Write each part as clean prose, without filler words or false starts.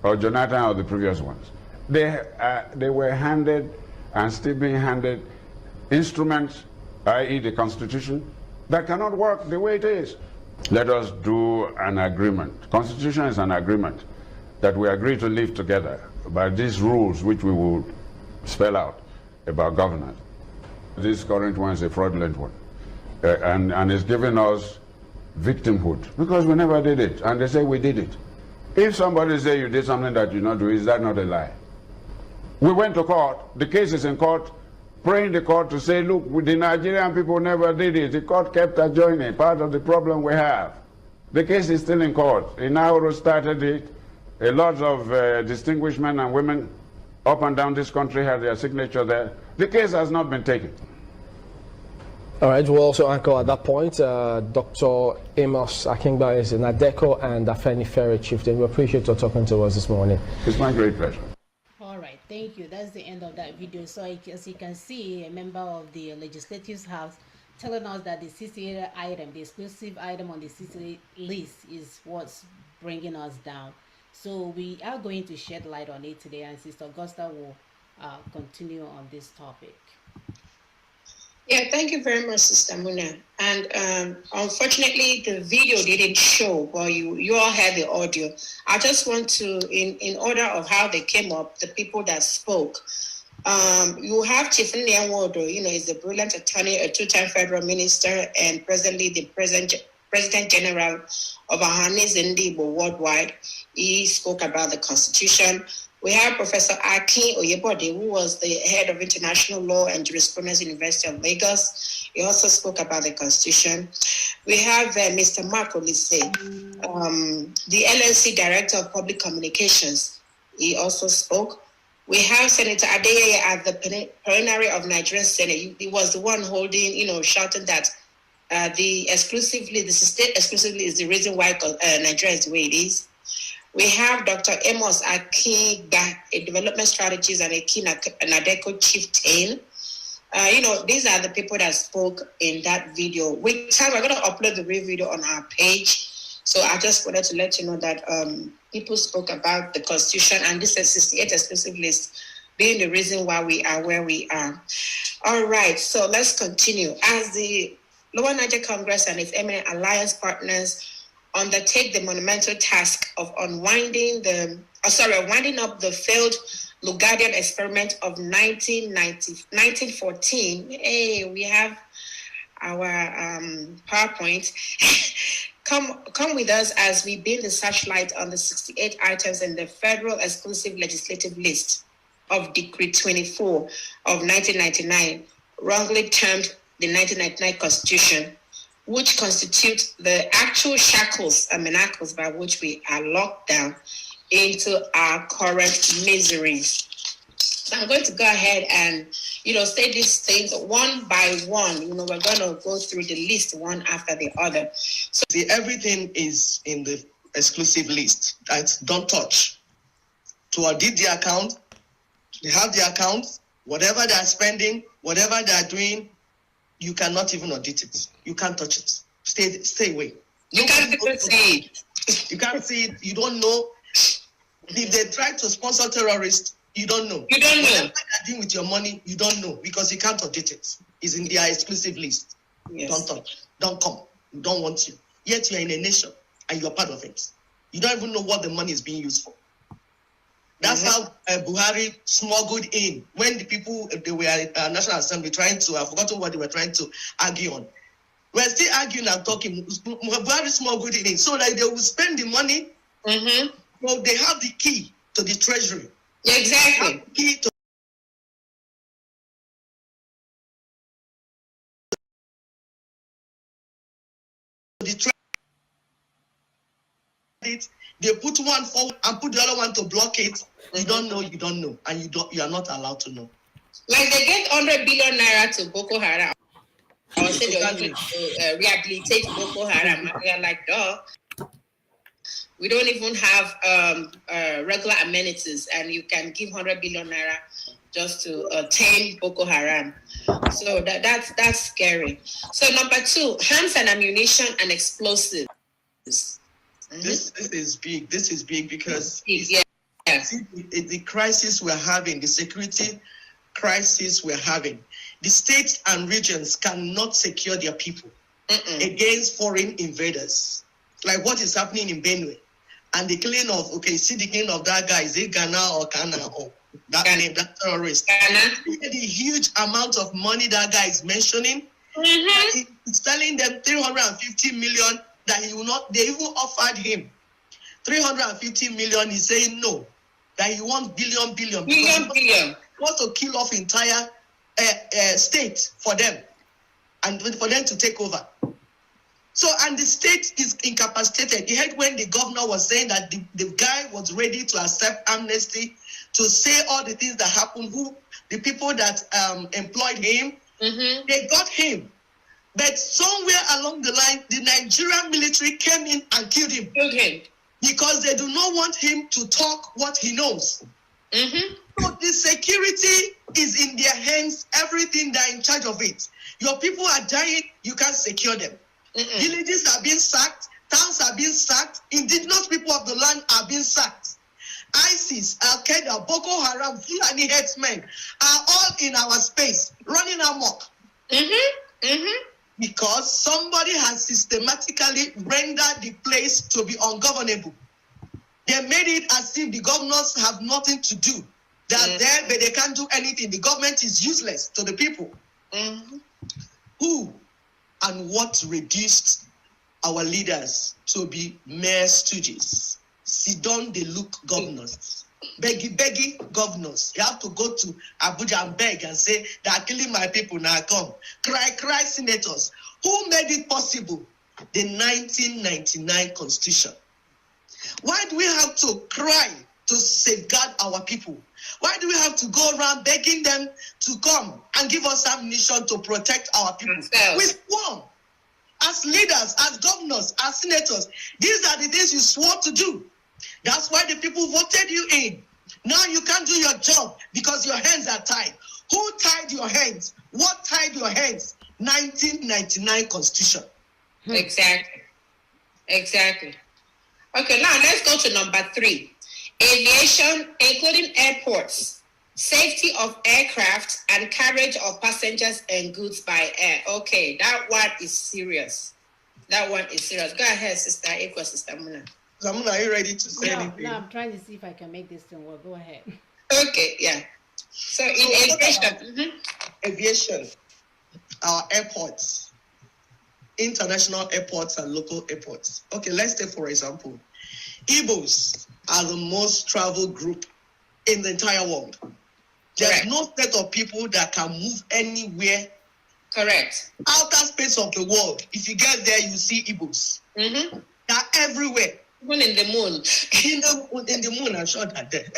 or Jonathan or the previous ones. They were handed and still being handed instruments, i.e. the Constitution, that cannot work the way it is. Let us do an agreement. Constitution is an agreement that we agree to live together by these rules which we will spell out about governance. This current one is a fraudulent one, and it's giving us victimhood because we never did it, and they say we did it. If somebody says you did something that you not do, is that not a lie? We went to court, the case is in court, praying the court to say, look, the Nigerian people never did it. The court kept adjoining, part of the problem we have. The case is still in court. Inauro started it. A lot of distinguished men and women up and down this country have their signature there. The case has not been taken. All right, we'll also anchor at that point. Dr. Amos Akingba is an ADECO and Afenifere chieftain. We appreciate you talking to us this morning. It's my great pleasure. All right, thank you. That's the end of that video. So as you can see, a member of the Legislative House telling us that the 68 item, the exclusive item on the 68 list, is what's bringing us down. So we are going to shed light on it today, and Sister Augusta will continue on this topic. Yeah, thank you very much, Sister Muna. And unfortunately, the video didn't show, but you all had the audio. I just want to, in order of how they came up, the people that spoke. You have Chief Nyanwodo, is a brilliant attorney, a two-time federal minister, and presently the President General of Ahanis Ndibo worldwide. He spoke about the Constitution. We have Professor Akin Oyebode, who was the head of International Law and Jurisprudence University of Lagos. He also spoke about the Constitution. We have Mr. Mark Olise, the LNC Director of Public Communications. He also spoke. We have Senator Adeyeye at the plenary of Nigerian Senate. He was the one holding, shouting that the state exclusively is the reason why Nigeria is the way it is. We have Dr. Amos Akingba, a development strategist and a ADECO chieftain. These are the people that spoke in that video. We're going to upload the real video on our page. So I just wanted to let you know that people spoke about the Constitution and this 68 exclusive list being the reason why we are where we are. All right, so let's continue. As the Lower Niger Congress and its eminent alliance partners undertake the monumental task of winding up the failed Lugadian experiment of 1914. Hey, we have our PowerPoint. Come with us as we build the searchlight on the 68 items in the federal exclusive legislative list of Decree 24 of 1999, wrongly termed the 1999 Constitution, which constitute the actual shackles and manacles by which we are locked down into our current miseries. So I'm going to go ahead and, state these things one by one. We're going to go through the list one after the other. So everything is in the exclusive list. That's don't touch. To audit the account, they have the account, whatever they are spending, whatever they are doing, you cannot even audit it. You can't touch it. Stay away. You can't even see it. You can't see it. You don't know. If they try to sponsor terrorists, you don't know. You don't know. Whatever they're doing with your money, you don't know because you can't audit it. It's in their exclusive list. Yes. Don't touch. Don't come. We don't want you. Yet you are in a nation and you're part of it. You don't even know what the money is being used for. That's how Buhari smuggled in when the people, they were at National Assembly trying to, I've forgotten what they were trying to argue on. We're still arguing and talking. Buhari smuggled it in so that they will spend the money. Well, they have the key to the treasury. Exactly. The key to the treasury. They put one forward and put the other one to block it. You don't know, and you are not allowed to know. Like they get 100 billion naira to Boko Haram. I was saying they're going to rehabilitate Boko Haram. We are like, duh. We don't even have regular amenities, and you can give 100 billion naira just to tame Boko Haram. So that's scary. So number 2, arms and ammunition and explosives. This is big. This is big because see the crisis we're having, the security crisis we're having. The states and regions cannot secure their people against foreign invaders. Like what is happening in Benue. And the killing of, see the killing of that guy, is it Ghana or Kana or that name, that terrorist? The huge amount of money that guy is mentioning. He's telling them 350 million that he will not, they even offered him 350 million. He's saying no, that he wants billion. He wants to kill off entire state for them and for them to take over. So, and the state is incapacitated. You heard when the governor was saying that the guy was ready to accept amnesty, to say all the things that happened, the people that employed him, they got him. But somewhere along the line, the Nigerian military came in and killed him. Because they do not want him to talk what he knows. So the security is in their hands, everything, they're in charge of it. Your people are dying, you can't secure them. Villages are being sacked, towns are being sacked, indigenous people of the land are being sacked. ISIS, Al-Qaeda, Boko Haram, Fulani headsmen are all in our space, running amok. Because somebody has systematically rendered the place to be ungovernable. They made it as if the governors have nothing to do. They are there, but they can't do anything. The government is useless to the people. Who and what reduced our leaders to be mere stooges? Sidon, they look governors. Beggy governors. You have to go to Abuja and beg and say, they are killing my people, now come. Cry, senators. Who made it possible? The 1999 Constitution. Why do we have to cry to safeguard our people? Why do we have to go around begging them to come and give us ammunition to protect our people? We swore as leaders, as governors, as senators. These are the things you swore to do. That's why the people voted you in. Now you can't do your job because your hands are tied. Who tied your hands? What tied your hands? 1999 Constitution. Exactly. Okay, now let's go to number 3. Aviation, including airports, safety of aircraft and carriage of passengers and goods by air. Okay, that one is serious. Go ahead, Sister Ekwa, Sister Muna. Zamuna, are you ready to say anything? No, I'm trying to see if I can make this thing work. Go ahead. Okay, yeah. So in aviation, aviation, our airports, international airports and local airports. Okay, let's take for example, Igbos are the most traveled group in the entire world. There's no set of people that can move anywhere. Correct. Outer space of the world. If you get there, you see Igbos. They're everywhere. Even in the moon. In the moon, I'm sure they're there.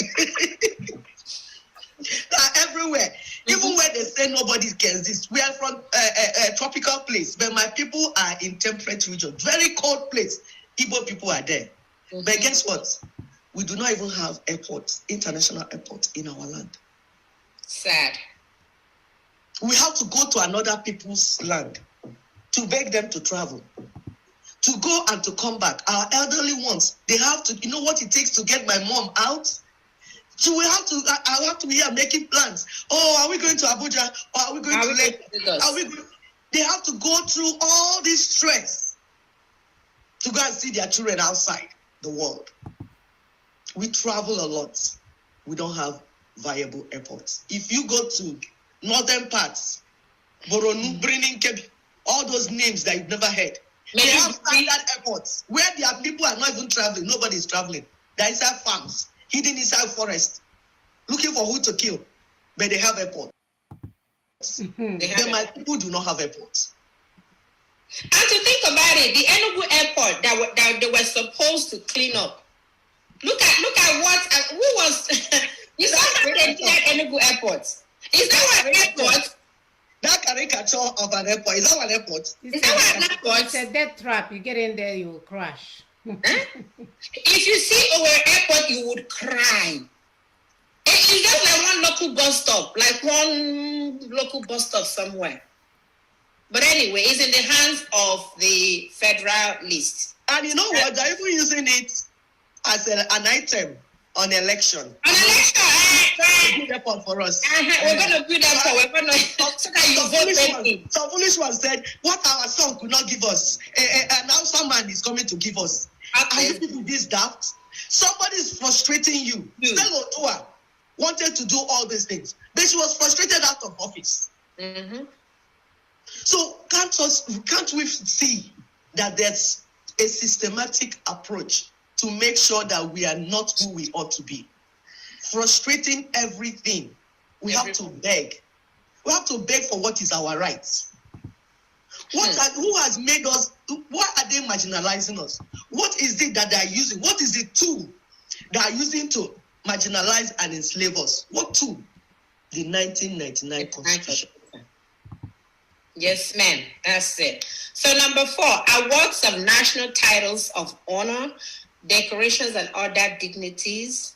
They're everywhere. Even where they say nobody can exist. We are from a tropical place, but my people are in temperate region. Very cold place. Igbo people are there. But guess what? We do not even have airports, international airports in our land. Sad. We have to go to another people's land to beg them to travel, to go and to come back. Our elderly ones, they have to, you know what it takes to get my mom out? So I have to be here making plans. Oh, are we going to Abuja? Or are we going to Lagos? They have to go through all this stress to go and see their children outside the world. We travel a lot. We don't have viable airports. If you go to northern parts, Boronu, Birnin Kebbi, all those names that you've never heard, they have standard airports where their people are not even traveling. Nobody is traveling. They're inside farms, hidden inside forest, looking for who to kill. But they have airports. My people do not have airports. And to think about it, the Enugu airport that they were supposed to clean up. Look at what who was you saw how they did at Enugu airport. Is that an airport? That caricature of an airport, is that an airport? Is that an airport? It's a death trap. You get in there, you will crash. If you see our airport, you would cry. It's just like one local bus stop somewhere. But anyway, it's in the hands of the federal list. And you know what? They're even using it as an item on election. On election, Build airport for us. We're going to build airport. We're going to so that you vote. Some foolish one said, what our son could not give us, and now someone is coming to give us. Are you people this daft? Somebody is frustrating you. Stella Otua wanted to do all these things, but she was frustrated out of office. So can't we see that there's a systematic approach to make sure that we are not who we ought to be? Frustrating everything. We have to beg. We have to beg for what is our rights. Who has made us? Why are they marginalizing us? What is it that they are using? What is the tool they are using to marginalize and enslave us? What tool? The 1999 Constitution. Yes, ma'am. That's it. So number 4, awards of national titles of honor, decorations and other dignities.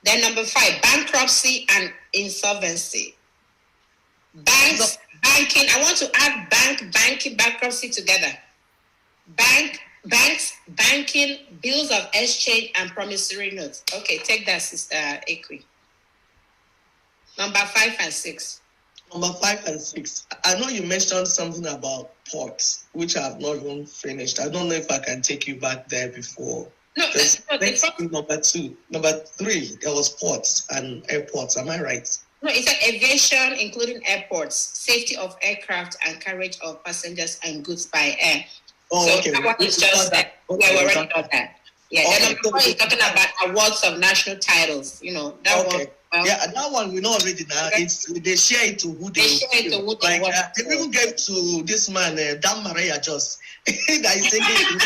Then number 5, bankruptcy and insolvency. Banking. I want to add banking, bankruptcy together. Banks, banking, bills of exchange, and promissory notes. Okay, take that, Sister Ekwe. Number 5 and 6. Number 5 and 6. I know you mentioned something about ports, which I have not even finished. I don't know if I can take you back there before. No, let's number 2. Number 3, there was ports and airports. Am I right? No, it's like aviation, including airports, safety of aircraft, and carriage of passengers and goods by air. Oh, so okay. That is just that. Okay, we already got that. Yeah, okay. Then number 4 is talking about awards of national titles. You know, that one. Yeah, that one we know already now. Okay. It's they share it to who they share it to who they want. They even gave to this man, Dan Maria just that is singing.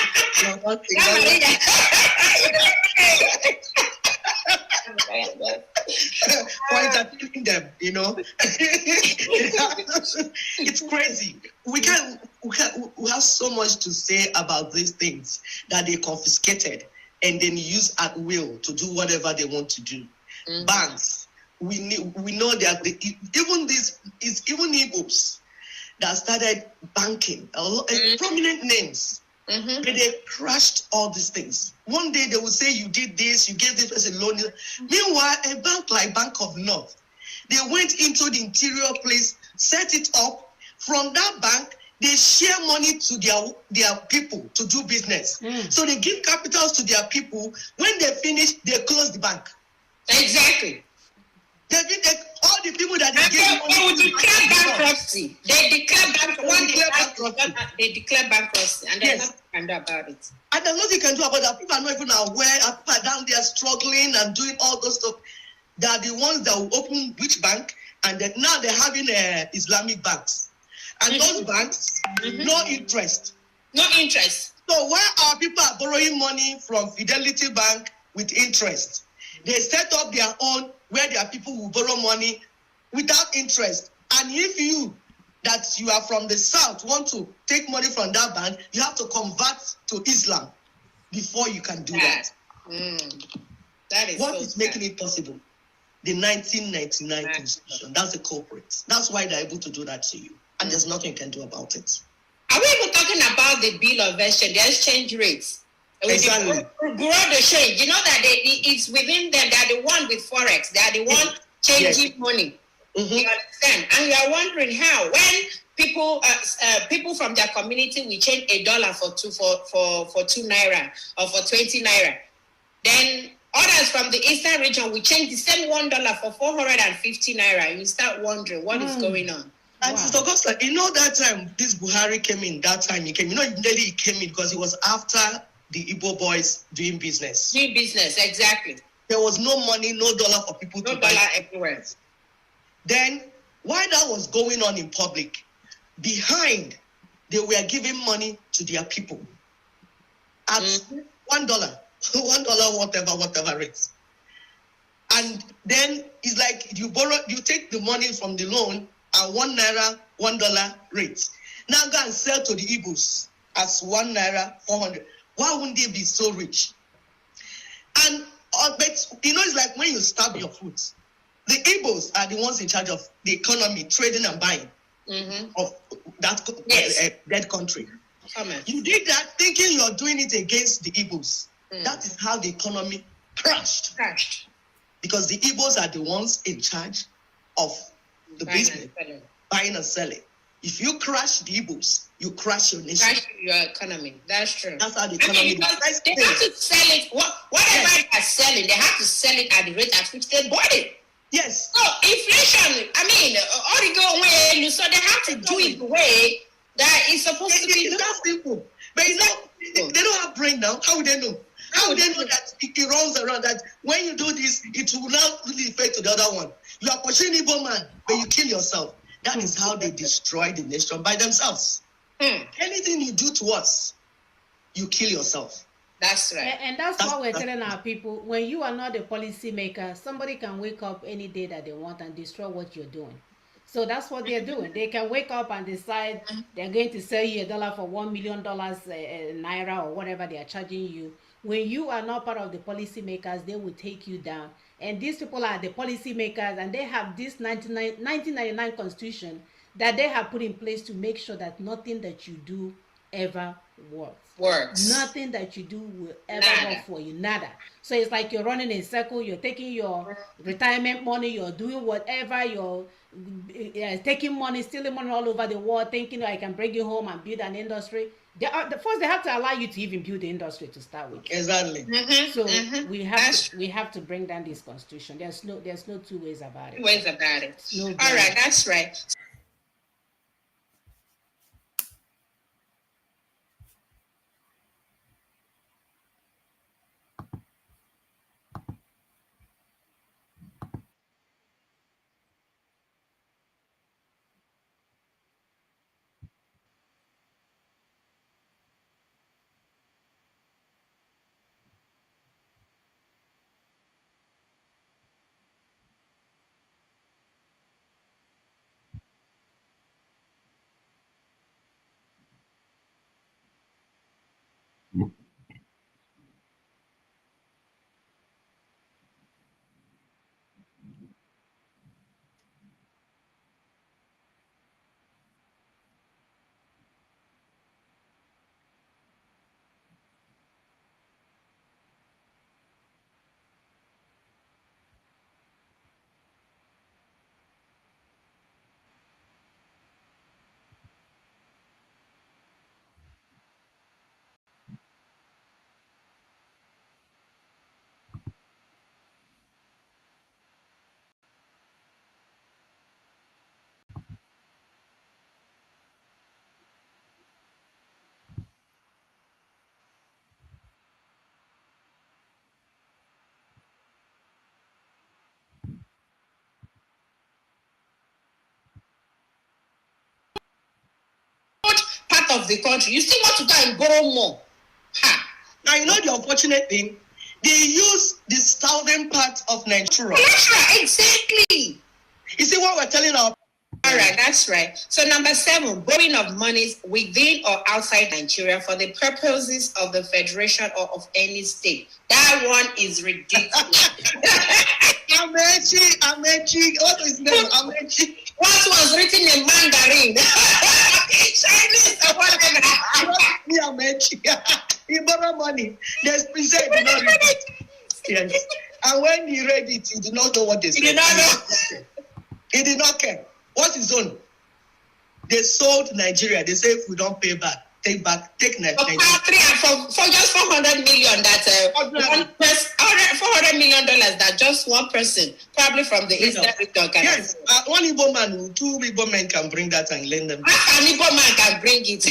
For entertaining them, you know. It's crazy. We have so much to say about these things that they confiscated and then use at will to do whatever they want to do. Banks, we know that even Igbos that started banking, prominent names, but they crashed all these things. One day they will say you did this, you gave this person loan. Meanwhile, a bank like Bank of North, they went into the interior place, set it up. From that bank, they share money to their people to do business. So they give capitals to their people. When they finish, they close the bank. Exactly. All the people that they give money to declare bankruptcy. They declare bankruptcy. They declare bankruptcy, and there's nothing you can do about it. And there's nothing you can do about that. People are not even aware. People are down there struggling and doing all those stuff. They are the ones that will open which bank, and then now they're having Islamic banks. And those banks, no interest. No interest. So where our people are borrowing money from Fidelity Bank with interest, they set up their own where their people will borrow money without interest. And if you are from the south want to take money from that bank, you have to convert to Islam before you can do that. That is what is making it possible? The 1999 Constitution. That's the culprit. That's why they're able to do that to you. And there's nothing you can do about it. Are we even talking about the bill of exchange, the exchange rates? Exactly. Grow the change. You know that it's within them. They are the one with Forex. They are the one changing money. You understand? And you are wondering how. When people from their community will change $1 for 2 naira or for 20 naira, then others from the eastern region will change the same $1 for 450 naira. You start wondering what is going on. And Sister Augusta, you know that time this Buhari came in, he came in because he was after the Igbo boys doing business. Doing business, exactly. There was no money, no dollar for people to buy. No dollar everywhere. Then, while that was going on in public, behind, they were giving money to their people at $1, whatever rates. And then it's like you take the money from the loan at 1 naira, $1 rates. Now go and sell to the Igbos as 1 naira, 400. Why wouldn't they be so rich? And but you know, it's like when you stab your foot. The Igbos are the ones in charge of the economy, trading and buying of that dead country. You did that thinking you're doing it against the Igbos. That is how the economy crashed. Because the Igbos are the ones in charge of the business, buying and selling. If you crash the Igbos, you crash your nation. Crash your economy. That's true. That's how the economy because they have to sell it. Whatever they are selling, they have to sell it at the rate at which they bought it. Yes. So inflation, so they have to do it the way that it's supposed to be. It's that simple. But they don't have brain now. How would they know? How would they know that it runs around, that when you do this, it will not really affect to the other one? You are pursuing Igbo man, but you kill yourself. That is how they destroy the nation, by themselves. Anything you do to us, you kill yourself. That's right. And that's what we're telling our people. When you are not a policy maker, somebody can wake up any day that they want and destroy what you're doing. So that's what they're doing. They can wake up and decide they're going to sell you $1 for $1 million naira or whatever they are charging you. When you are not part of the policy makers, they will take you down. And these people are the policy makers, and they have this 1999 constitution that they have put in place to make sure that nothing that you do ever works. Nothing that you do will ever work for you. Nada. So it's like you're running in a circle, you're taking your retirement money, you're doing whatever, you're taking money, stealing money all over the world, thinking I can bring you home and build an industry. First, they have to allow you to even build the industry to start with. Exactly. So we have to bring down this constitution. There's no two ways about it. All right, that's right. Part of the country, you still want to go and borrow more. Now you know the unfortunate thing, they use the southern part of Nigeria. Exactly. You see what we're telling our. All right, that's right. So number 7, borrowing of monies within or outside Nigeria for the purposes of the federation or of any state. That one is ridiculous. Amechi. What is his name? Amechi. What was written in Mandarin? Chinese or whatever. Me Amechi. He borrowed money. There's said he did not read it. Yes. And when he read it, he did not know what they said. He did not know. He did not care. What's his own? They sold Nigeria. They say if we don't pay back, take Nigeria. For just 400 million, that's $400 million that just one person, probably from the Eastern region, can. Yes, one Igbo man, 2 Igbo men can bring that and lend them. An Igbo man can bring it.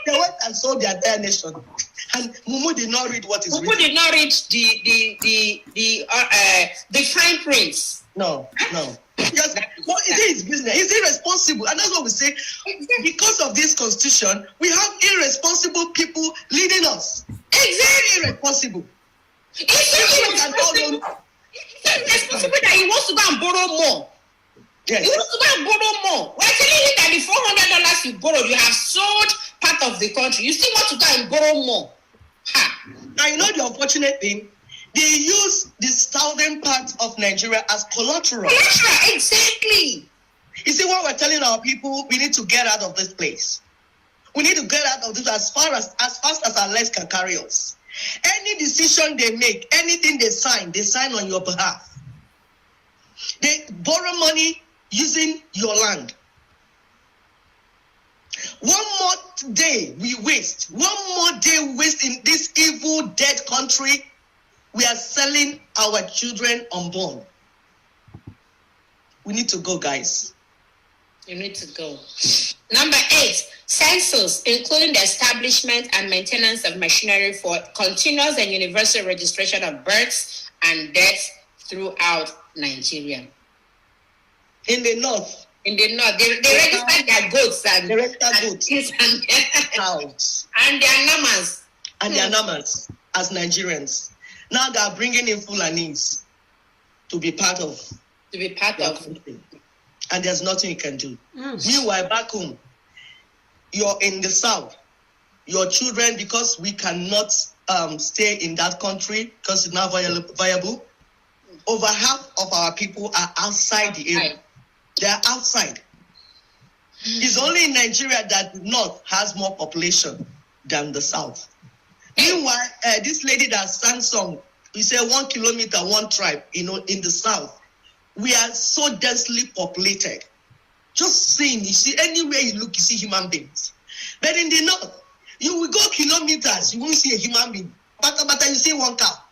They went and sold their entire nation. And Mumu did not read what is written. Mumu did not read the fine prints. No. Because it is business. It's irresponsible. And that's what we say. Because of this constitution, we have irresponsible people leading us. Exactly. Irresponsible. It's irresponsible that he wants to go and borrow more. Yes. He wants to go and borrow more. We're telling you that the $400 you borrowed, you have sold part of the country. You still want to go and borrow more. Now, you know the unfortunate thing? They use the southern part of Nigeria as collateral. Exactly. You see what we're telling our people? We need to get out of this place. We need to get out of this as fast as our legs can carry us. Any decision they make, anything they sign on your behalf. They borrow money using your land. One more day we waste. One more day we waste in this evil, dead country. We are selling our children unborn. We need to go, guys. You need to go. Number 8, census, including the establishment and maintenance of machinery for continuous and universal registration of births and deaths throughout Nigeria. In the north. In the north, they register their goats and cows and their numbers. And their numbers as Nigerians. Now they are bringing in Fulanese to be part of. Country. And there's nothing you can do. Meanwhile, back home, you're in the south. Your children, because we cannot stay in that country because it's not viable, over half of our people are outside the area. They are outside. It's only in Nigeria that the north has more population than the south. Meanwhile, this lady that sang song, we say 1 kilometer, one tribe, in the south. We are so densely populated. Just saying, you see, anywhere you look, you see human beings. But in the north, you will go kilometers, you won't see a human being. But you see one cow.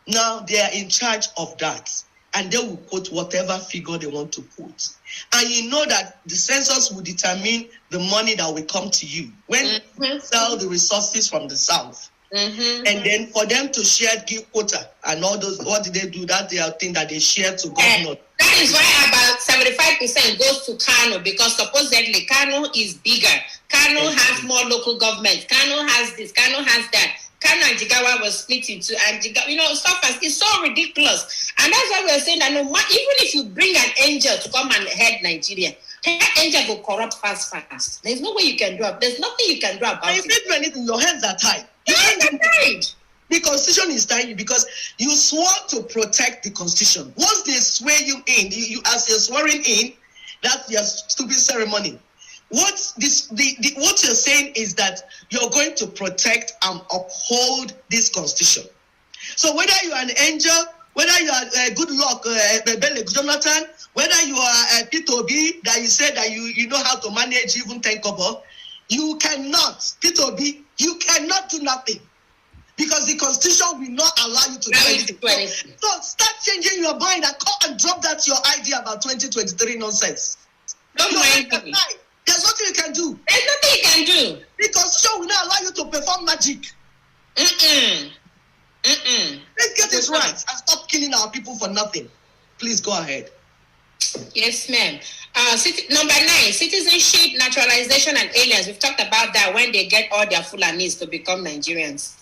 Now they are in charge of that. And they will quote whatever figure they want to quote. And you know that the census will determine the money that will come to you when you sell the resources from the south. And then for them to share, give quota and all those, what did they do? That they are thing that they share to government. That is why about 75% goes to Kano, because supposedly Kano is bigger. Kano has more local government. Kano has this, Kano has that. Kano and Jigawa was split into, and stuff is so ridiculous. And that's why we're saying that even if you bring an angel to come and head Nigeria, that angel will corrupt fast. There's no way you can do it. There's nothing you can do about it. If you do anything, your hands are tied. Your hands are tied. The constitution is tying you because you swore to protect the constitution. Once they swear you in, you as you're swearing in, that's your stupid ceremony. What you're saying is that you're going to protect and uphold this constitution. So whether you are an angel, whether you are good luck, Jonathan, whether you are Peter Obi, that you said that you know how to manage even 10 kobo, you cannot, Peter Obi, you cannot do nothing. Because the constitution will not allow you to do anything. So start changing your mind and come and drop that your idea about 2023 nonsense. Don't mind me. There's nothing you can do. There's nothing you can do. The constitution will not allow you to perform magic. Let's get it right and stop killing our people for nothing. Please go ahead. Yes, ma'am. Number 9, citizenship, naturalization, and aliens. We've talked about that when they get all their Fulanese to become Nigerians.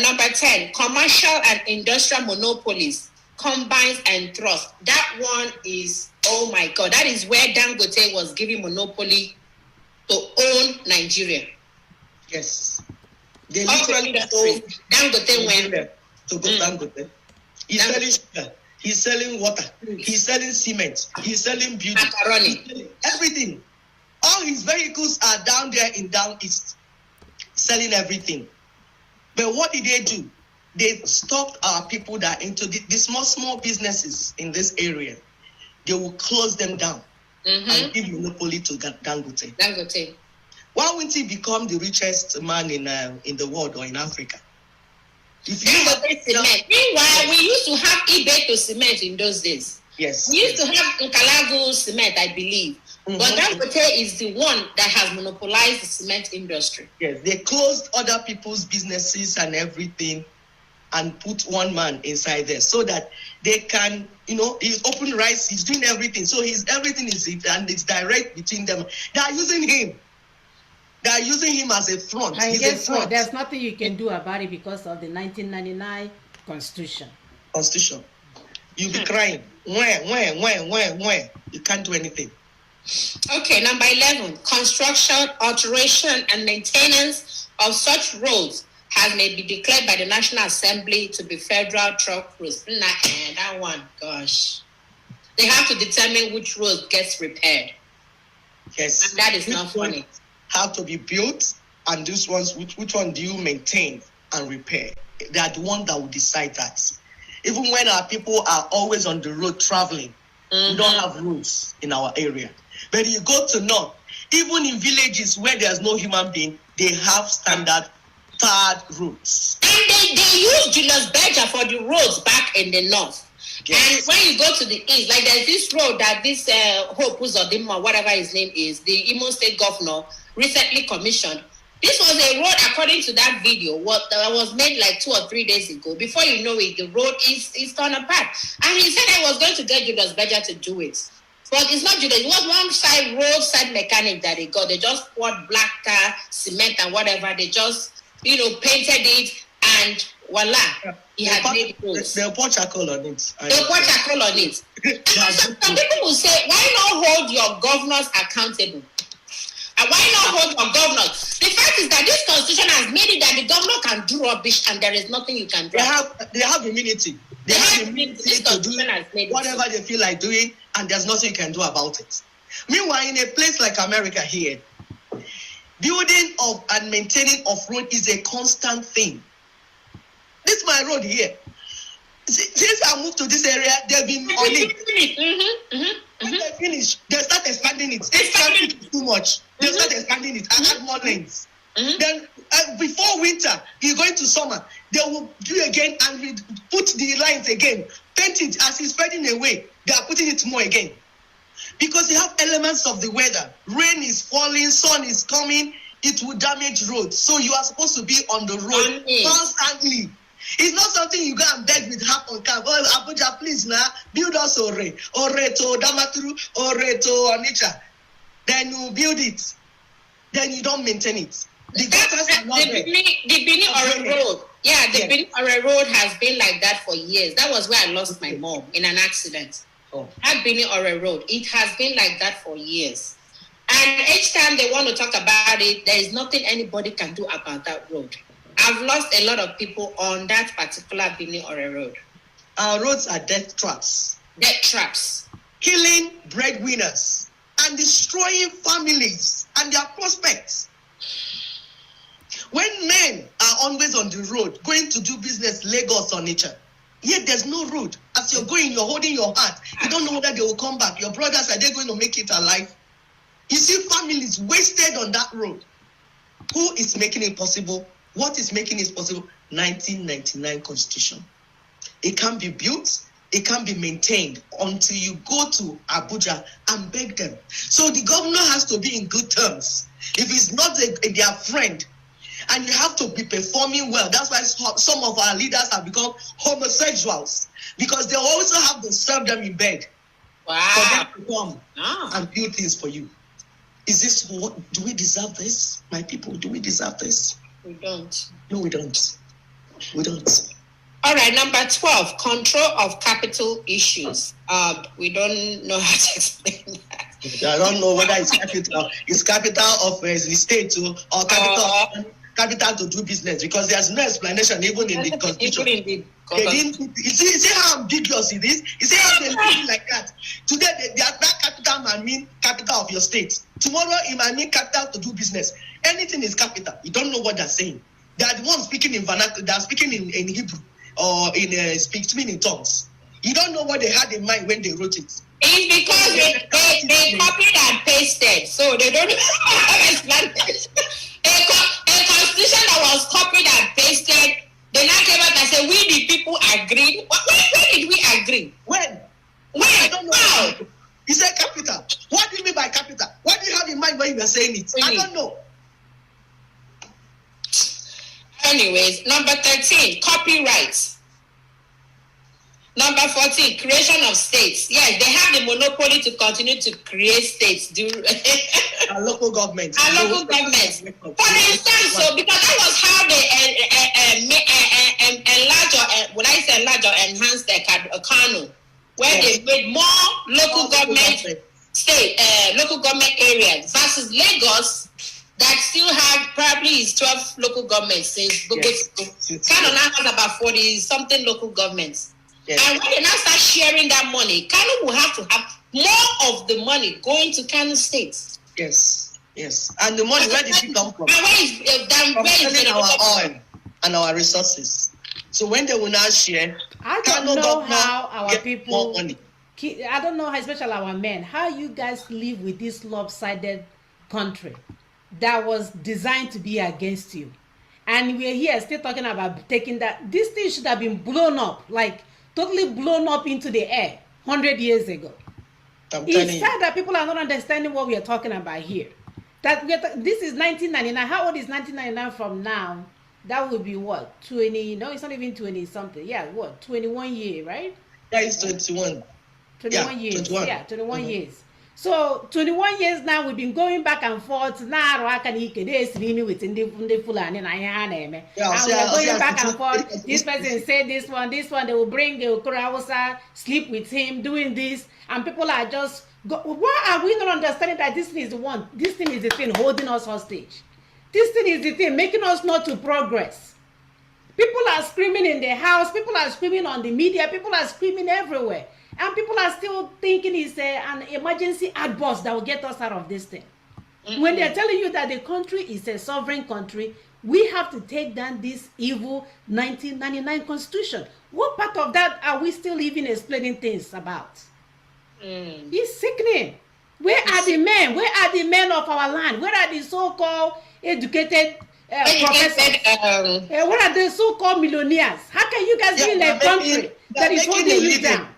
Number 10, commercial and industrial monopolies, combines and trust. That one is, oh my God, that is where Dangote was giving monopoly to own Nigeria. Yes. They literally sold Dangote went to go Dangote. He's selling sugar. He's selling water. He's selling cement. He's selling beauty. Macaroni. Everything. All his vehicles are down there in Down East, selling everything. But what did they do? They stopped our people that into the small businesses in this area. They will close them down and give monopoly to Dangote. Why wouldn't he become the richest man in the world or in Africa? Meanwhile, we used to have eBay to cement in those days. Yes. We used to have Nkalagu cement, I believe. But Dangote is the one that has monopolized the cement industry. Yes, they closed other people's businesses and everything and put one man inside there so that they can, he's open rice, he's doing everything. So everything is it, and it's direct between them. They are using him. They are using him as a front. And guess what? There's nothing you can do about it because of the 1999 Constitution. You'll be crying. When? You can't do anything. Okay, number 11, construction, alteration, and maintenance of such roads has may be declared by the National Assembly to be federal truck roads. That one, gosh. They have to determine which road gets repaired. Yes. And that is not funny. Have to be built, and these ones, which one do you maintain? and repair. They are the ones that will decide that. Even when our people are always on the road traveling, we don't have roads in our area. But you go to north, even in villages where there's no human being, they have standard tarred roads. And they use Julius Berger for the roads back in the north. Yes. And when you go to the east, like there's this road that this Hope Uzodinma, whatever his name is, the Imo State governor recently commissioned. This was a road, according to that video, that was made like 2 or 3 days ago. Before you know it, the road is torn apart. And he said I was going to get Julius Berger to do it. But it's not Julius. It was one side roadside mechanic that they got. They just poured black cement and whatever. They just, painted it and voila. He had made roads. They'll pour charcoal on it. They'll pour charcoal on it. Some people will say, why not hold your governors accountable? And why not hold your governors? The fact is that this constitution has made it that the governor can do rubbish and there is nothing you can do. They have immunity. They have immunity to do whatever they feel like doing, and there's nothing you can do about it. Meanwhile, in a place like America here, building of and maintaining of road is a constant thing. This is my road here. Since I moved to this area, they've been on it. When they finish, they start expanding it. If traffic is too much, they start expanding it and add more lanes. Then before winter, you're going to summer, they will do again and put the lines again. Paint it as it's fading away. They are putting it more again. Because you have elements of the weather. Rain is falling, sun is coming, it will damage roads. So you are supposed to be on the road constantly. It's not something you go and beg with half on cap. Oh, Abuja, please now, build us Ore to Damaturu, Ore to Onitsha. Then you build it. Then you don't maintain it. The Benin Ore Road. Yeah, the Benin Ore Road has been like that for years. That was where I lost my mom in an accident. At Benin Ore Road. It has been like that for years. And each time they want to talk about it, there is nothing anybody can do about that road. I've lost a lot of people on that particular Benin Ore Road. Our roads are death traps. Death traps. Killing breadwinners and destroying families and their prospects. When men are always on the road, going to do business, Lagos or nature, yet there's no road. As you're going, you're holding your heart. You don't know whether they will come back. Your brothers, are they going to make it alive? You see families wasted on that road. Who is making it possible? What is making it possible? 1999 Constitution. It can't be built. It can't be maintained until you go to Abuja and beg them. So the governor has to be in good terms. If he's not their friend, and you have to be performing well. That's why some of our leaders have become homosexuals, because they also have to serve them in bed. Wow. For them to come and build things for you. Is this what? Do we deserve this? My people, do we deserve this? We don't. No, we don't. We don't. All right, number 12, control of capital issues. We don't know how to explain that. I don't know whether it's capital. It's capital of the state or capital to do business, because there's no explanation even in the constitution. You see how ambiguous it is? You see how they do it like that? Today, that capital might mean capital of your state. Tomorrow, it might mean capital to do business. Anything is capital. You don't know what they're saying. They are the ones speaking in vernacular. They are speaking in Hebrew or in speaking in tongues. You don't know what they had in mind when they wrote it. It's because they copied and pasted, so they don't have explanation. A constitution that was copied and pasted, they now came out and said, we the people agreed. When did we agree? When? I don't know. How? He said capital. What do you mean by capital? What do you have in mind when you were saying it? Really? I don't know. Anyways, number 13, copyright. Number 14, creation of states. Yes, they have the monopoly to continue to create states. Our local governments. For instance, so because that was how they enlarge or enhance their Kano, where they made more local government local government areas versus Lagos that still have probably is 12 local governments since Kano now has about 40 something local governments. Yes. And when they now start sharing that money, Kano will have to have more of the money going to Kano State. Yes. And the money, where did it come from? And where is our oil. and our resources. So when they will now share, I don't know how our get people, more money. I don't know how, especially our men, how you guys live with this lopsided country that was designed to be against you. And we're here still talking about taking that. This thing should have been blown up, like totally blown up into the air 100 years ago. It's sad that people are not understanding what we are talking about here. That this is 1999. How old is 1999 from now? That would be what? 20? No, it's not even 20 something. Yeah, what? 21 years, right? Yeah, it's 21. 21 years. 21. Yeah, 21 years. So 21 years now, we've been going back and forth. Now, I can eat this within the Fulani and we're going back and forth. This person said this one, they will bring the Ukurawasa, sleep with him, doing this, and people are just. Why are we not understanding that this thing is the one? This thing is the thing holding us hostage. This thing is the thing making us not to progress. People are screaming in the house. People are screaming on the media. People are screaming everywhere. And people are still thinking it's an emergency outburst that will get us out of this thing. Mm-hmm. When they're telling you that the country is a sovereign country, we have to take down this evil 1999 constitution. What part of that are we still even explaining things about? It's sickening. Where are the men? Where are the men of our land? Where are the so-called educated professors? Where are the so-called millionaires? How can you guys be in a country that is holding you down?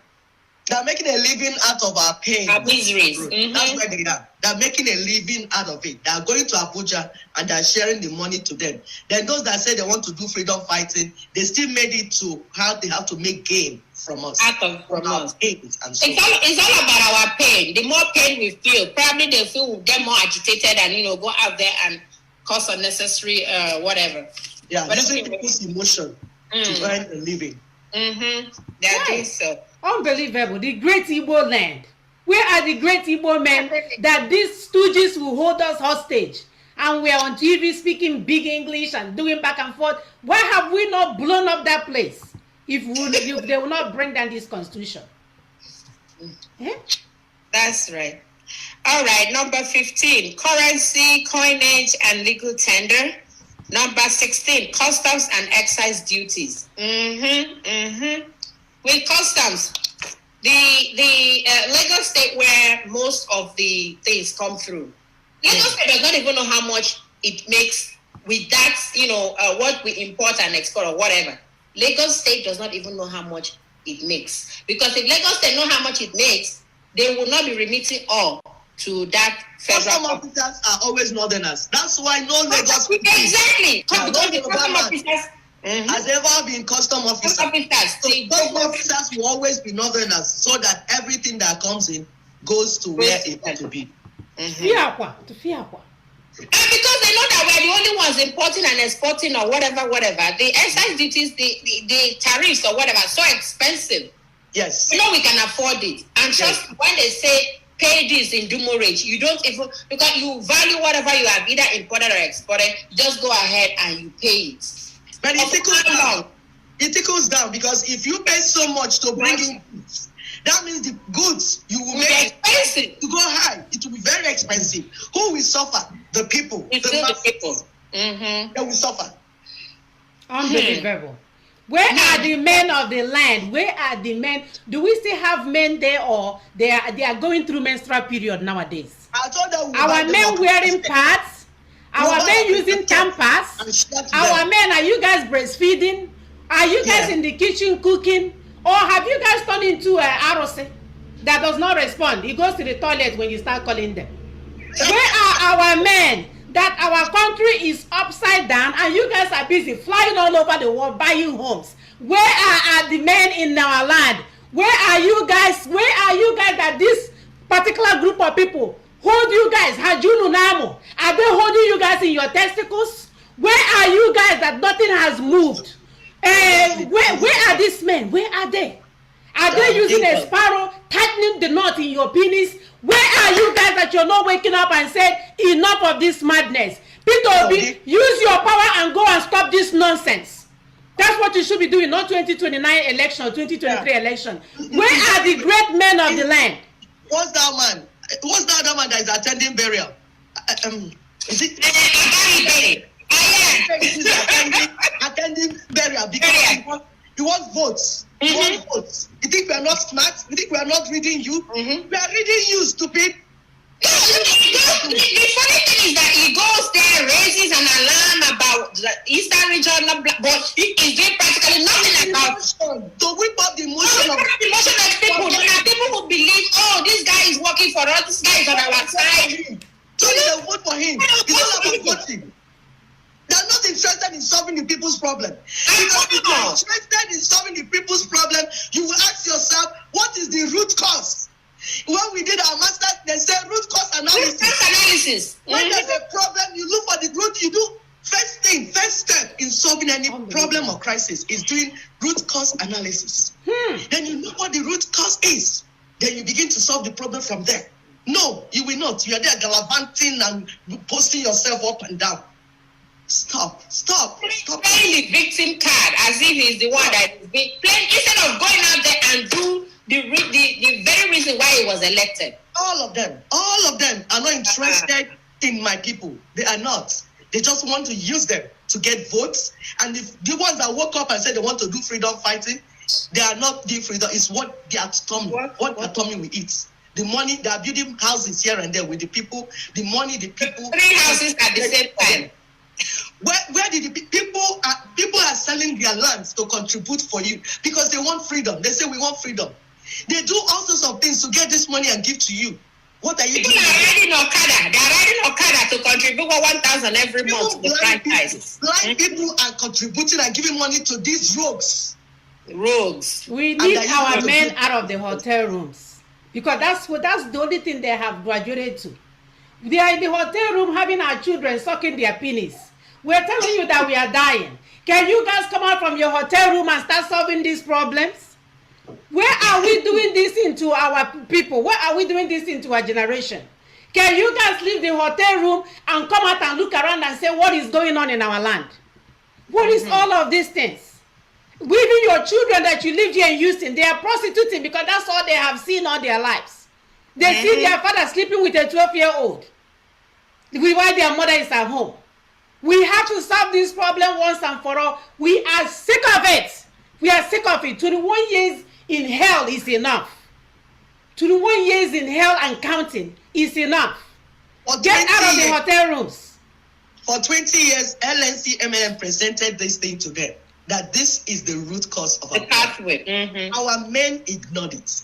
They're making a living out of our pain. Our miseries. That's where they are. They're making a living out of it. They're going to Abuja and they're sharing the money to them. Then those that say they want to do freedom fighting, they still made it to how they have to make gain from us. From our pains and so it's all about our pain. The more pain we feel, probably they feel we'll get more agitated and go out there and cause unnecessary whatever. Yeah, using people's emotion to earn a living. They're doing so. Unbelievable. The great Igbo land. Where are the great Igbo men that these stooges will hold us hostage? And we are on TV speaking big English and doing back and forth. Why have we not blown up that place if they will not bring down this constitution? That's right. All right, number 15, currency, coinage, and legal tender. Number 16, customs and excise duties. With customs, the Lagos State, where most of the things come through, Lagos State does not even know how much it makes with that, what we import and export or whatever. Lagos State does not even know how much it makes. Because if Lagos State know how much it makes, they will not be remitting all to that federal. Custom officers are always northerners. That's why no Lagos. Exactly. Because the custom officers has ever been custom officers. Custom officers will always be northerners, so that everything that comes in goes to where it ought to be. To Fiakwa. And because they know that we're the only ones importing and exporting or whatever, the excise duties, the tariffs or whatever, so expensive. Yes. We can afford it. And just when they say pay this in demurrage, you don't even, because you value whatever you have either imported or exported, just go ahead and you pay it. But it tickles down. It tickles down because if you pay so much to bring in goods, that means the goods you will make expensive to go high. It will be very expensive. Who will suffer? The people. The people. They will suffer. Unbelievable. Where are the men of the land? Where are the men? Do we still have men there, or they are going through menstrual period nowadays? I told them our men wearing pads, our men using tampons, our men, are you guys breastfeeding? Are you guys in the kitchen cooking? Or have you guys turned into a ROC that does not respond? He goes to the toilet when you start calling them. Where are our men that our country is upside down and you guys are busy flying all over the world buying homes? Where are the men in our land? Where are you guys? Where are you guys that this particular group of people hold you guys? Hajunu Namo. Are they holding you guys in your testicles? Where are you guys that nothing has moved? Where are these men? Where are they? Are they using a sparrow, tightening the knot in your penis? Where are you guys that you're not waking up and said, enough of this madness? Peter Obi, use your power and go and stop this nonsense. That's what you should be doing, not 2029 election or 2023 election. Where are the great men of the land? What's that man? What's that other man that is attending burial? Is it? Attending burial because he wants votes. He wants votes. You think we are not smart? You think we are not reading you? We are reading you, stupid. The funny thing is that he goes there, raises an alarm about the Eastern region, but he is doing practically nothing about it. To whip up the emotion of people. There are people who believe, oh, this guy is working for us, this guy is on our side. So they vote for him. It's all about voting. They are not interested in solving the people's problem. Because if you are interested in solving the people's problem, you will ask yourself, what is the root cause? When we did our master's, they said root cause analysis. When there's a problem, you look for the root. You do first step in solving any problem or crisis is doing root cause analysis. Then you know what the root cause is. Then you begin to solve the problem from there. No, you will not. You are there gallivanting and posting yourself up and down. Stop. Playing the victim card as if he's the one that is being playing instead of going out there and do the very reason why he was elected. All of them are not interested in my people. They are not. They just want to use them to get votes. And if the ones that woke up and said they want to do freedom fighting, they are not doing freedom. It's what they are storming. What atomy we eat. The money, they are building houses here and there with the people. The money, the people. 3 houses at the same time. Where did the people are selling their lands to contribute for you because they want freedom. They say we want freedom. They do all sorts of things to get this money and give to you. What are you doing? People are riding Okada. They are riding Okada to contribute 1,000 every month to the franchises. Blind people are contributing and giving money to these rogues. We need our men out of the hotel rooms because that's the only thing they have graduated to. They are in the hotel room having our children sucking their penis. We're telling you that we are dying. Can you guys come out from your hotel room and start solving these problems? Where are we doing this into our people? Where are we doing this into our generation? Can you guys leave the hotel room and come out and look around and say what is going on in our land? What is all of these things? Even your children that you lived here in Houston, they are prostituting because that's all they have seen all their lives. They see their father sleeping with a 12-year-old while their mother is at home. We have to solve this problem once and for all. We are sick of it. We are sick of it. 21 years in hell is enough. 21 years in hell and counting is enough. Get out of the hotel rooms. For 20 years, LNC MLM presented this thing to them, that this is the root cause of our pathway. Our men ignored it.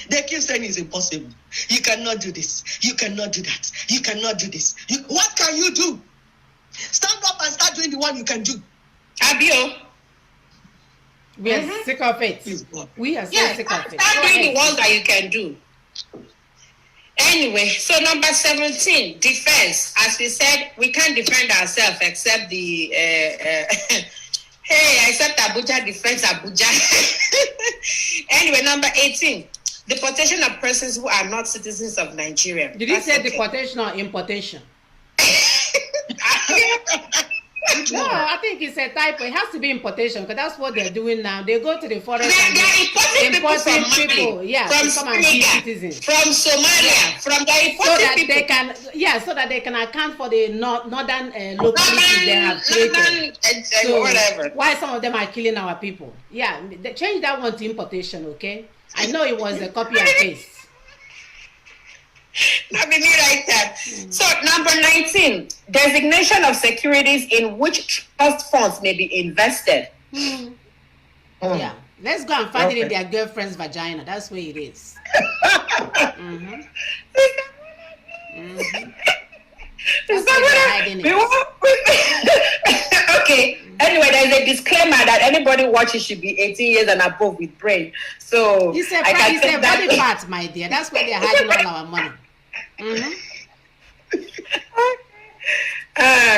They keep saying it's impossible. You cannot do this. You cannot do that. You cannot do this. What can you do? Stand up and start doing the one you can do. Abio. We are sick of it. We are sick of it. Start doing the ones that you can do. Anyway, so number 17, defense. As we said, we can't defend ourselves except the except Abuja defense Abuja. Anyway, number 18, deportation of persons who are not citizens of Nigeria. Did you say deportation or importation? No, I think it's a typo. It has to be importation because that's what they're doing now. They go to the forest and they're importing people from Senegal, from Somalia, from the so that they can account for the northern localities they have created. So whatever. Why some of them are killing our people? Yeah, they change that one to importation. Okay, I know it was a copy and paste. Let me write that. So number 19, designation of securities in which trust funds may be invested. Yeah, let's go and find it in their girlfriend's vagina. That's where it is. That's where they're hiding it. Okay. Anyway, there's a disclaimer that anybody watching should be 18 years and above with brain. So it's a body part, my dear. That's where they're hiding all our money.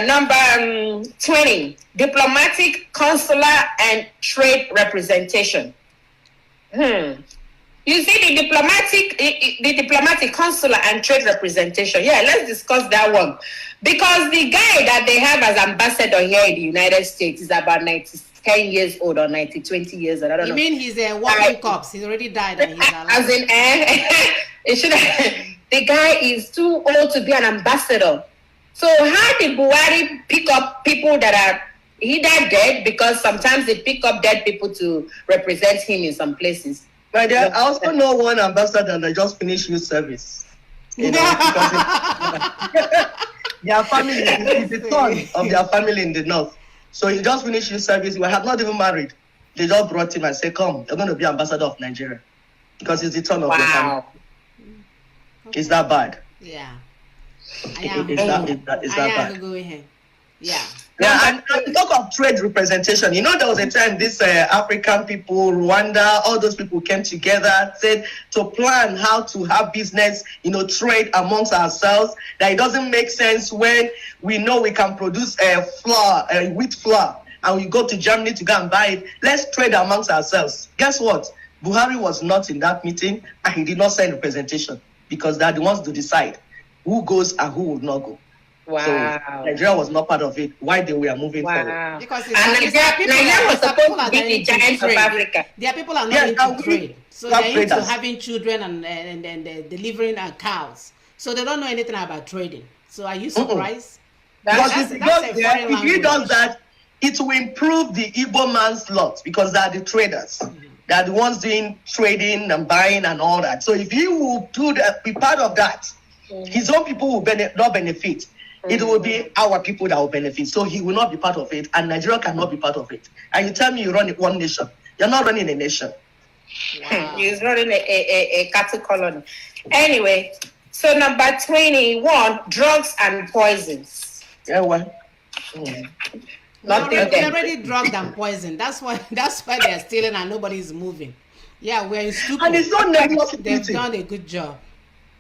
Number 20, diplomatic, consular, and trade representation. You see the diplomatic, consular, and trade representation. Yeah, let's discuss that one. Because the guy that they have as ambassador here in the United States is about 10 years old or 20 years old. I don't know. You mean he's a walking corpse? He's already died and he's alive. As in, it should. The guy is too old to be an ambassador. So how did Buhari pick up people that are either dead, because sometimes they pick up dead people to represent him in some places? My dear, I also know one ambassador that just finished youth service. You know, because their family is the son of their family in the north. So he just finished youth service. We have not even married. They just brought him and said, "Come, you're going to be ambassador of Nigeria," because it's the son of your family. Is that bad? Yeah. Is that bad? Go ahead. Yeah. Yeah, and talk of trade representation. You know, there was a time this African people, Rwanda, all those people came together, said to plan how to have business, trade amongst ourselves. That it doesn't make sense when we know we can produce wheat flour, and we go to Germany to go and buy it. Let's trade amongst ourselves. Guess what? Buhari was not in that meeting, and he did not send representation, because they're the ones to decide who goes and who will not go. Wow. So Nigeria was not part of it. Why they were moving forward? Because Nigeria was supposed to be the giant of Africa. Their people are not into trade. So they're into having children and delivering cows. So they don't know anything about trading. So are you surprised? If he does that, it will improve the Igbo man's lot, because they are the traders. Mm-hmm. They are the ones doing trading and buying and all that. So if he will do that, be part of that, his own people will not benefit. It will be our people that will benefit. So he will not be part of it, and Nigeria cannot be part of it. And you tell me you run one nation. You're not running a nation. Wow. He's running a cattle colony. Anyway, so number 21, drugs and poisons. Yeah, well. They're already drugged and poisoned. That's why they're stealing and nobody's moving. Yeah, we're stupid. And it's not nebulous. They've done a good job.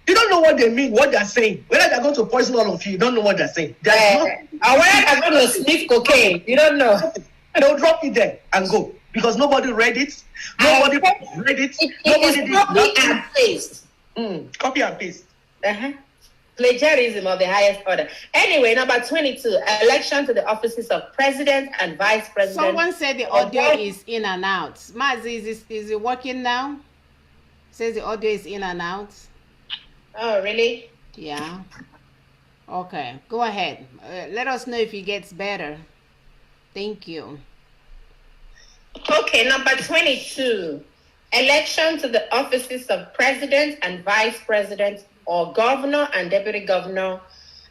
You don't know what they mean, what they're saying. Whether they're going to poison all of you don't know what they're saying. Or whether they're going to sniff cocaine, you don't know. They'll drop it there and go, because nobody read it. Nobody read it. Nobody did copy and paste. Copy and paste. Plagiarism of the highest order. Anyway, number 22, election to the offices of president and vice president. Someone said the audio is in and out. Mazi, is it working now? Says the audio is in and out. Oh, really? Yeah. Okay, go ahead. Let us know if it gets better. Thank you. Okay, number 22. Election to the offices of president and vice president, or governor and deputy governor,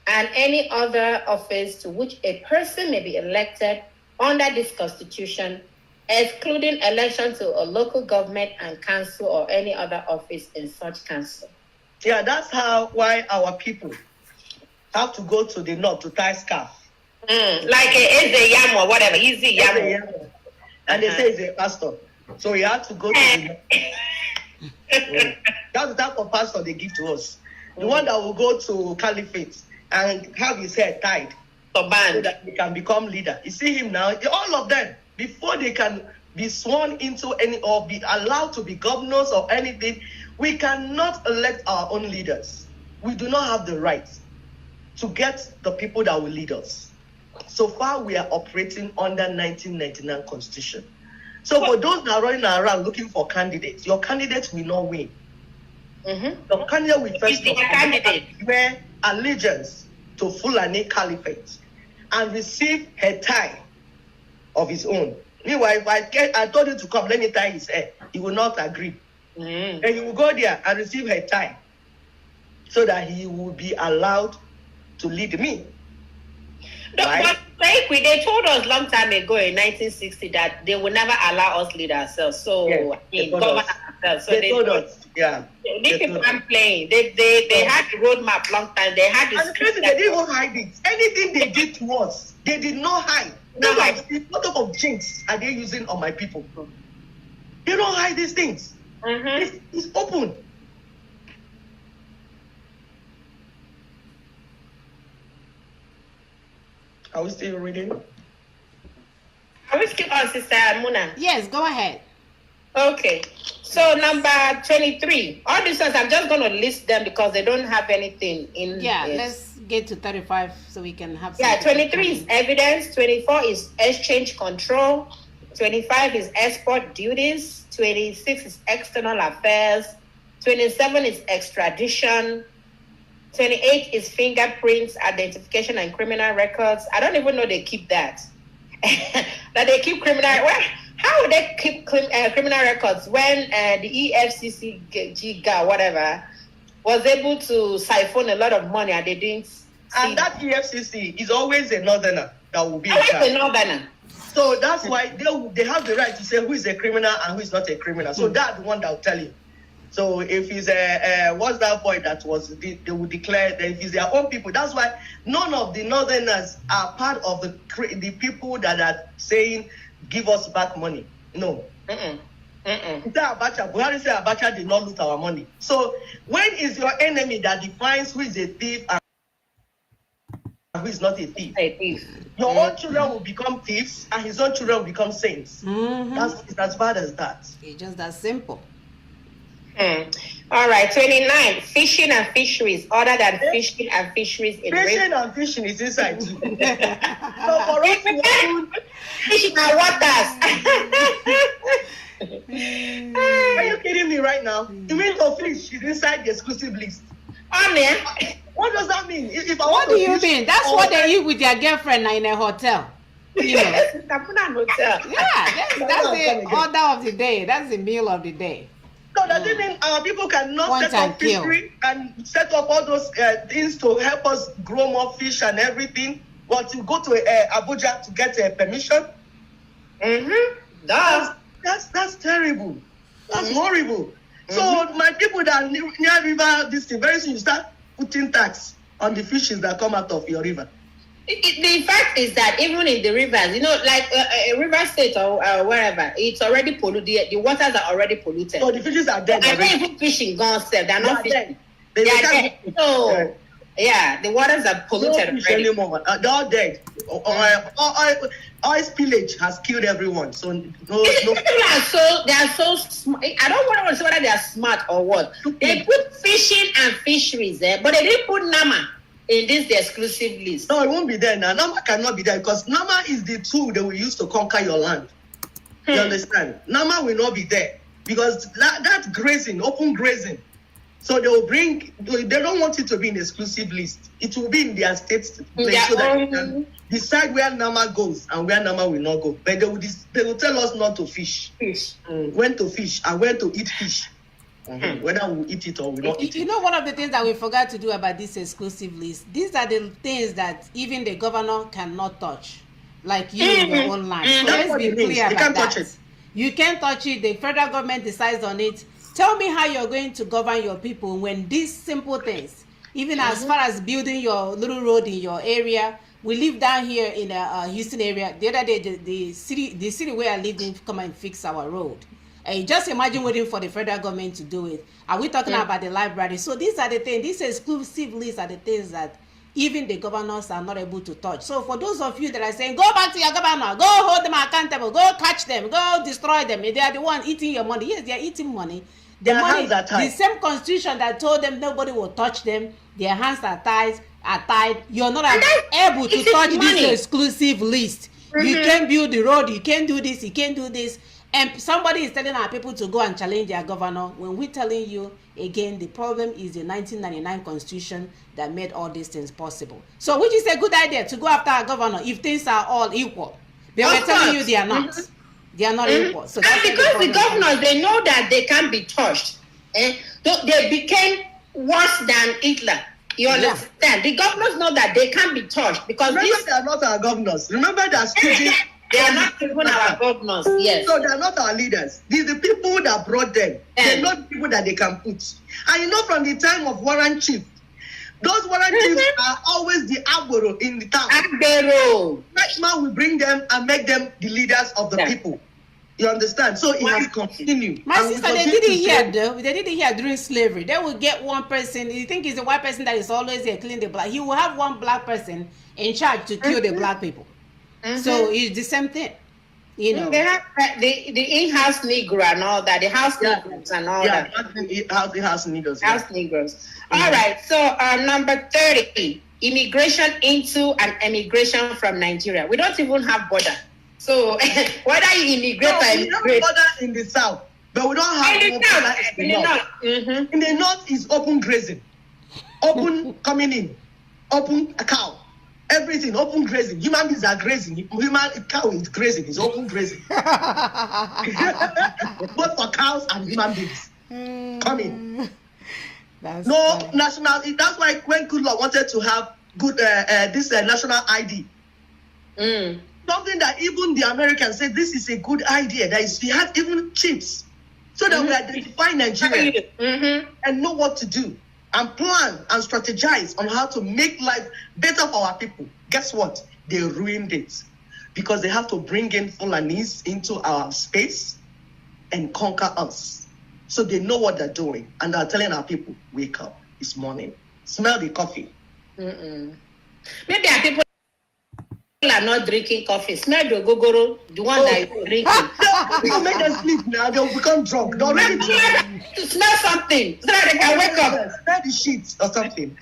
and any other office to which a person may be elected under this constitution, excluding election to a local government and council or any other office in such council. Yeah, that's why our people have to go to the north to tie scarf. Like a yam or whatever, easy yam. And they say it's a pastor. So you have to go to the north. That's the type of pastor they give to us. The one that will go to caliphate and have his hair tied so that he can become leader. You see him now, all of them, before they can be sworn into any or be allowed to be governors or anything, we cannot elect our own leaders. We do not have the right to get the people that will lead us. So far, we are operating under 1999 Constitution. So for those that are running around looking for candidates, your candidates will not win. The candidate will first wear allegiance to Fulani Caliphate and receive a tie of his own. Meanwhile, if I told him to come, let me tie his hair, he will not agree. And he will go there and receive a tie so that he will be allowed to lead me. But they told us long time ago in 1960 that they would never allow us lead ourselves. So govern ourselves. So they told us. Yeah. These people aren't playing. They had the roadmap long time. They had the crazy, they didn't even hide it. Anything they did to us, they did not hide. What type of jinx are they using on my people? They don't hide these things. It's open. Are we still reading? Are we still on, Sister Muna? Yes, go ahead. Okay. So number 23. All these ones, I'm just going to list them because they don't have anything in. Yeah, let's get to 35 so we can have. Yeah, 23 is evidence. 24 is exchange control. 25 is export duties. 26 is external affairs. 27 is extradition. 28 is fingerprints, identification, and criminal records. I don't even know they keep that. That they keep criminal. Well, how would they keep criminal records when the EFCC, GIGA, whatever, was able to siphon a lot of money and they didn't? And that EFCC is always a northerner that will be in always charge. a northerner. So that's why they have the right to say who is a criminal and who is not a criminal. So that's the one that will tell you. So if it's what's that boy that was, they will declare that if it's their own people. That's why none of the northerners are part of the people that are saying, give us back money. No. Buhari said Abacha did not loot our money. So when is your enemy that defines who is a thief and who is not a thief? A thief. Your own children will become thieves and his own children will become saints. It's as bad as that. It's just that simple. All right, 29. Fishing and fisheries, other than fishing and fisheries in Fishing and fishing is inside too. So for us to fishing and waters. Are you kidding me right now? You mean to fish is inside the exclusive list? Oh man. What does that mean? If I What want do to you fish mean? That's what they eat with their girlfriend in a hotel. You know. Hotel. Yeah, that's the order of the day. That's the meal of the day. No, that means our people cannot Point set up and kill. fishery and set up all those things to help us grow more fish and everything. But to go to Abuja to get permission, that's terrible. That's horrible. So my people that are near river, this thing, very soon you start putting tax on the fishes that come out of your river. The fact is that even in the rivers, you know, like a river state or wherever, it's already polluted. The waters are already polluted. So the fishes are dead. I don't even fishing gone step. They're not fishing. They They are can't- dead. So yeah, the waters are No polluted fish already. anymore. They're all dead. Oil spillage has killed everyone. So no. These people they are so smart. I don't want to say whether they are smart or what. They put fishing and fisheries there, but they didn't put Nama in this the exclusive list. No, it won't be there now. Nama cannot be there because Nama is the tool that we use to conquer your land. You understand? Nama will not be there because that's grazing, open grazing. So they don't want it to be in the exclusive list. It will be in their state place so that they can decide where Nama goes and where Nama will not go. But they will tell us not to fish. When to fish and when to eat fish. Whether we eat it or we not eat it. You know, one of the things that we forgot to do about this exclusive list, these are the things that even the governor cannot touch, like you in your own land. So That's let's be what it means. clear You about can't touch that. it. You can't touch it. The federal government decides on it. Tell me how you're going to govern your people when these simple things, even as far as building your little road in your area. We live down here in the Houston area. The other day, the city where I live in come and fix our road. Just imagine waiting for the federal government to do it. Are we talking about the library? So these are the things, these exclusive lists are the things that even the governors are not able to touch. So for those of you that are saying, go back to your governor, go hold them accountable, go catch them, go destroy them. They are the ones eating your money. Yes, they are eating money. The money, the same constitution that told them nobody will touch them, their hands are tied. You're not able to touch this exclusive list. You can't build the road, you can't do this, you can't do this. And somebody is telling our people to go and challenge their governor when we're telling you, again, the problem is the 1999 constitution that made all these things possible. So which is a good idea to go after our governor if things are all equal. They were telling you they are not. They are not equal. So that's and because the governors, they know that they can't be touched. They became worse than Hitler. You understand? Yeah. The governors know that they can't be touched because they are not our governors. Remember that students. They are not even our governors, yes. So they are not our leaders. These are the people that brought them. They're not people that they can put. And you know, from the time of warrant chief, those warrant chiefs are always the agboro in the town. Agboro. Next man will bring them and make them the leaders of the people. You understand? So it has continued. My sister, they did it here though. They did it here during slavery. They will get one person, you think it's a white person that is always here killing the black. He will have one black person in charge to kill the black people. So it's the same thing, you know. They have the in-house Negro and all that, the house Negroes and all that. The house Negroes. House Negroes. All right. So number 30, immigration into and emigration from Nigeria. We don't even have border. So whether you immigrate or immigrate, we have border in the south, but we don't have in the north. In the north is open grazing. open coming in, open a cow, everything, open grazing. Human beings are grazing. Cow is grazing, it's open grazing. Both for cows and human beings. Coming. That's No funny. national. That's why when Goodluck wanted to have this national ID, something that even the Americans said this is a good idea. That is, we have even chips, so that we identify Nigeria and know what to do and plan and strategize on how to make life better for our people. Guess what? They ruined it because they have to bring in Fulanis into our space and conquer us. So they know what they're doing, and they're telling our people, wake up, it's morning. Smell the coffee. Maybe our people are not drinking coffee. Smell the gogoro, the one that you're drinking. Don't make them sleep now, they'll become drunk. They're already drunk. To smell something so that they can wake up. Smell the sheets or something.